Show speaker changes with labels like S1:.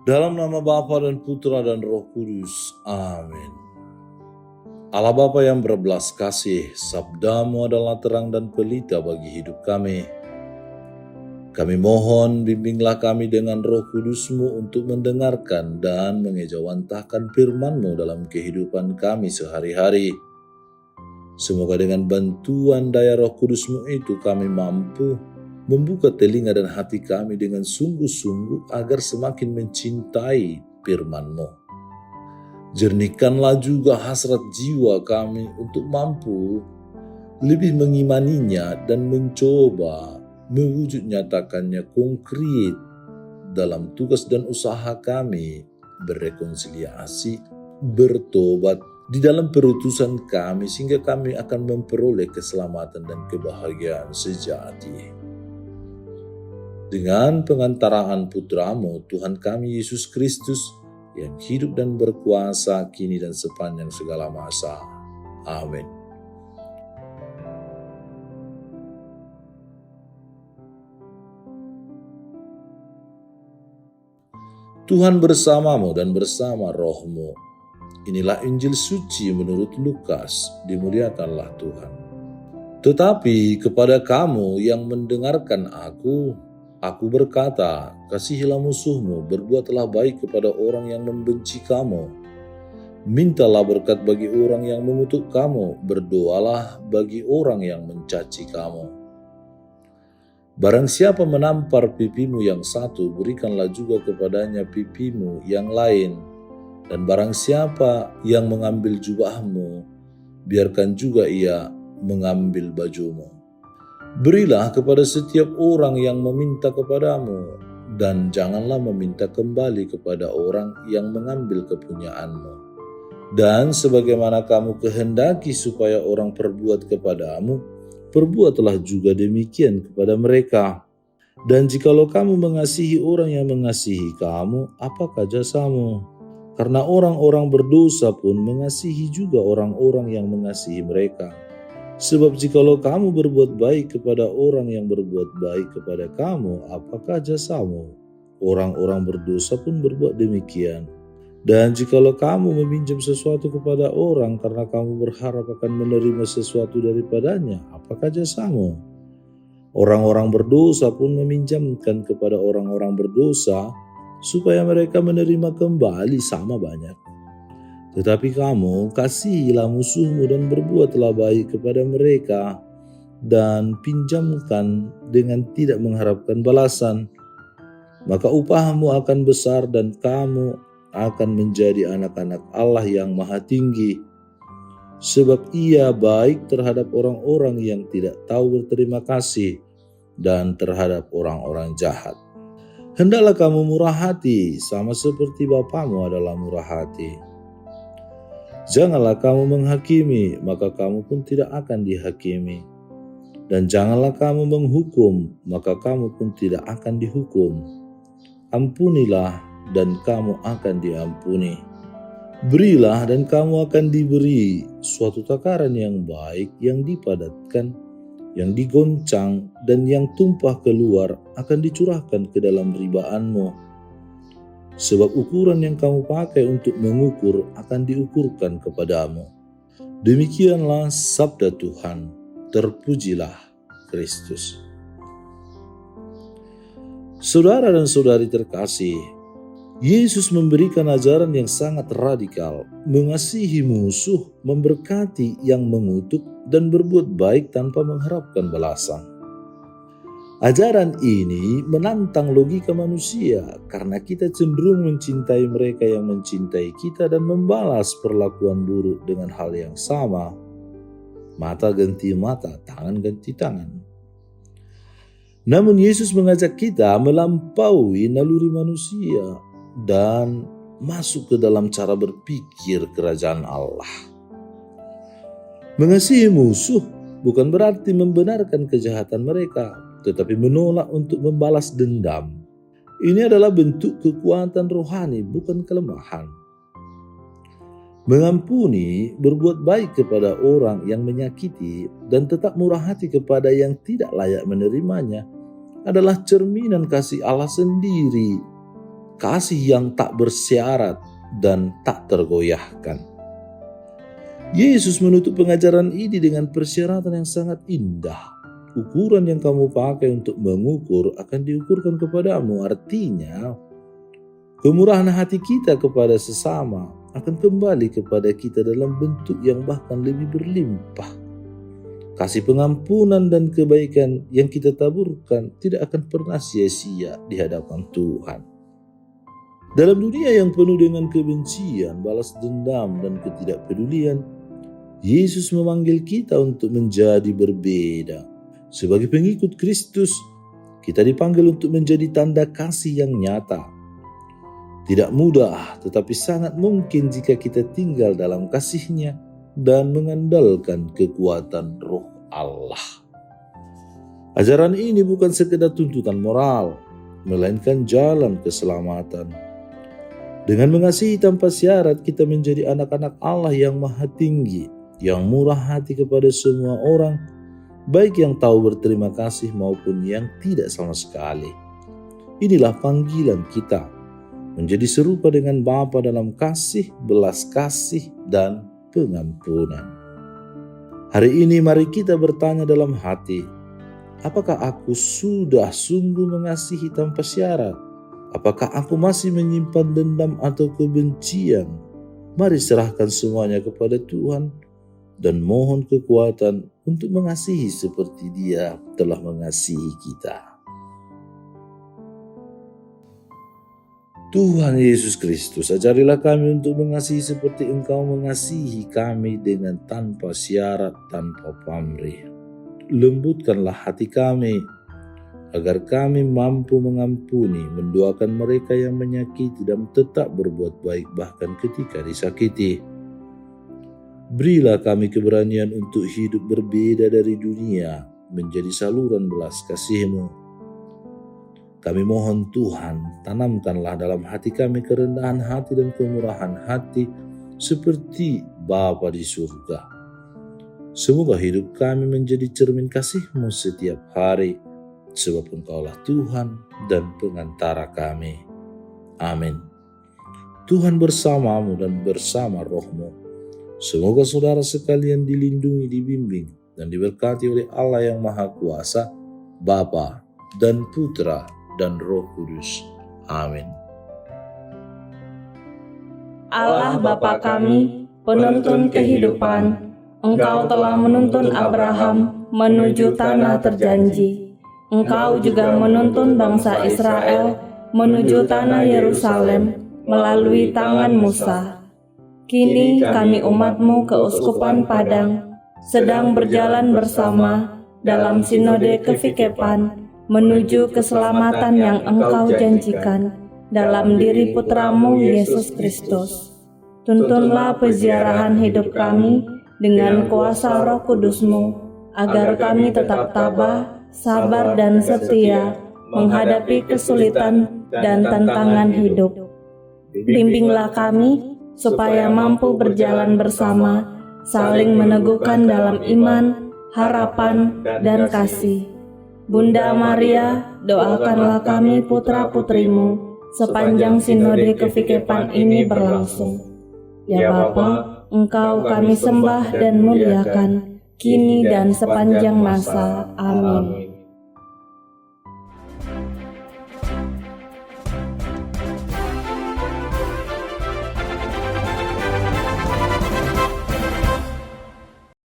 S1: Dalam nama Bapa dan Putra dan Roh Kudus. Amin. Allah Bapa yang berbelas kasih, sabdamu adalah terang dan pelita bagi hidup kami. Kami mohon bimbinglah kami dengan Roh Kudus-Mu untuk mendengarkan dan mengejawantahkan firman-Mu dalam kehidupan kami sehari-hari. Semoga dengan bantuan daya Roh Kudus-Mu itu kami mampu membuka telinga dan hati kami dengan sungguh-sungguh agar semakin mencintai firman-Mu. Jernihkanlah juga hasrat jiwa kami untuk mampu lebih mengimaninya dan mencoba mewujud nyatakannya konkret dalam tugas dan usaha kami berrekonsiliasi, bertobat di dalam perutusan kami sehingga kami akan memperoleh keselamatan dan kebahagiaan sejati. Dengan pengantaraan Putra-Mu, Tuhan kami Yesus Kristus, yang hidup dan berkuasa kini dan sepanjang segala masa. Amin. Tuhan bersamamu dan bersama rohmu. Inilah Injil suci menurut Lukas, dimuliakanlah Tuhan. Tetapi kepada kamu yang mendengarkan aku berkata, kasihilah musuhmu, berbuatlah baik kepada orang yang membenci kamu. Mintalah berkat bagi orang yang mengutuk kamu, berdoalah bagi orang yang mencaci kamu. Barang siapa menampar pipimu yang satu, berikanlah juga kepadanya pipimu yang lain. Dan barang siapa yang mengambil jubahmu, biarkan juga ia mengambil bajumu. Berilah kepada setiap orang yang meminta kepadamu, dan janganlah meminta kembali kepada orang yang mengambil kepunyaanmu. Dan sebagaimana kamu kehendaki supaya orang perbuat kepadamu, perbuatlah juga demikian kepada mereka. Dan jikalau kamu mengasihi orang yang mengasihi kamu, apakah jasamu? Karena orang-orang berdosa pun mengasihi juga orang-orang yang mengasihi mereka. Sebab jikalau kamu berbuat baik kepada orang yang berbuat baik kepada kamu, apakah jasamu? Orang-orang berdosa pun berbuat demikian. Dan jikalau kamu meminjam sesuatu kepada orang karena kamu berharap akan menerima sesuatu daripadanya, apakah jasamu? Orang-orang berdosa pun meminjamkan kepada orang-orang berdosa supaya mereka menerima kembali sama banyak. Tetapi kamu kasihilah musuhmu dan berbuatlah baik kepada mereka dan pinjamkan dengan tidak mengharapkan balasan. Maka upahmu akan besar dan kamu akan menjadi anak-anak Allah yang Maha Tinggi. Sebab Ia baik terhadap orang-orang yang tidak tahu berterima kasih dan terhadap orang-orang jahat. Hendaklah kamu murah hati sama seperti Bapamu adalah murah hati. Janganlah kamu menghakimi, maka kamu pun tidak akan dihakimi. Dan janganlah kamu menghukum, maka kamu pun tidak akan dihukum. Ampunilah, dan kamu akan diampuni. Berilah, dan kamu akan diberi. Suatu takaran yang baik, yang dipadatkan, yang digoncang, dan yang tumpah keluar akan dicurahkan ke dalam ribaanmu. Sebab ukuran yang kamu pakai untuk mengukur akan diukurkan kepadamu. Demikianlah sabda Tuhan. Terpujilah Kristus. Saudara dan saudari terkasih, Yesus memberikan ajaran yang sangat radikal, mengasihi musuh, memberkati yang mengutuk, dan berbuat baik tanpa mengharapkan balasan. Ajaran ini menantang logika manusia karena kita cenderung mencintai mereka yang mencintai kita dan membalas perlakuan buruk dengan hal yang sama. Mata ganti mata, tangan ganti tangan. Namun Yesus mengajak kita melampaui naluri manusia dan masuk ke dalam cara berpikir kerajaan Allah. Mengasihi musuh bukan berarti membenarkan kejahatan mereka, tetapi menolak untuk membalas dendam. Ini adalah bentuk kekuatan rohani, bukan kelemahan. Mengampuni, berbuat baik kepada orang yang menyakiti, dan tetap murah hati kepada yang tidak layak menerimanya adalah cerminan kasih Allah sendiri. kasih yang tak bersyarat dan tak tergoyahkan. Yesus menutup pengajaran ini dengan persyaratan yang sangat indah. Ukuran yang kamu pakai untuk mengukur akan diukurkan kepadamu. Artinya, kemurahan hati kita kepada sesama akan kembali kepada kita dalam bentuk yang bahkan lebih berlimpah. Kasih pengampunan dan kebaikan yang kita taburkan tidak akan pernah sia-sia di hadapan Tuhan. Dalam dunia yang penuh dengan kebencian, balas dendam, dan ketidakpedulian, Yesus memanggil kita untuk menjadi berbeda. Sebagai pengikut Kristus, kita dipanggil untuk menjadi tanda kasih yang nyata. Tidak mudah, tetapi sangat mungkin jika kita tinggal dalam kasih-Nya dan mengandalkan kekuatan Roh Allah. Ajaran ini bukan sekedar tuntutan moral, melainkan jalan keselamatan. Dengan mengasihi tanpa syarat, kita menjadi anak-anak Allah yang maha tinggi, yang murah hati kepada semua orang, baik yang tahu berterima kasih maupun yang tidak sama sekali. Inilah panggilan kita, menjadi serupa dengan Bapa dalam kasih, belas kasih, dan pengampunan. Hari ini mari kita bertanya dalam hati, apakah aku sudah sungguh mengasihi tanpa syarat? Apakah aku masih menyimpan dendam atau kebencian? Mari serahkan semuanya kepada Tuhan dan mohon kekuatan untuk mengasihi seperti Dia telah mengasihi kita. Tuhan Yesus Kristus, ajarilah kami untuk mengasihi seperti Engkau mengasihi kami dengan tanpa syarat, tanpa pamrih. Lembutkanlah hati kami, agar kami mampu mengampuni, mendoakan mereka yang menyakiti dan tetap berbuat baik bahkan ketika disakiti. Berilah kami keberanian untuk hidup berbeda dari dunia, menjadi saluran belas kasih-Mu. Kami mohon Tuhan, tanamkanlah dalam hati kami kerendahan hati dan kemurahan hati seperti Bapa di surga. Semoga hidup kami menjadi cermin kasih-Mu setiap hari, sebab Engkaulah Tuhan dan pengantara kami. Amin. Tuhan bersamamu dan bersama rohmu. Semoga saudara sekalian dilindungi, dibimbing, dan diberkati oleh Allah yang Maha Kuasa, Bapa dan Putra dan Roh Kudus. Amin.
S2: Allah Bapa kami, penuntun kehidupan, Engkau telah menuntun Abraham menuju tanah terjanji. Engkau juga menuntun bangsa Israel menuju tanah Yerusalem melalui tangan Musa. Kini kami umat-Mu keuskupan Padang sedang berjalan bersama dalam sinode kefikepan menuju keselamatan yang Engkau janjikan dalam diri Putra-Mu Yesus Kristus. Tuntunlah peziarahan hidup kami dengan kuasa Roh Kudus-Mu, agar kami tetap tabah, sabar dan setia menghadapi kesulitan dan tantangan hidup. Bimbinglah kami supaya mampu berjalan bersama, saling meneguhkan dalam iman, harapan, dan kasih. Bunda Maria, doakanlah kami putra-putrimu sepanjang sinode kefikepan ini berlangsung. Ya Bapa, Engkau kami sembah dan muliakan, kini dan sepanjang masa. Amin.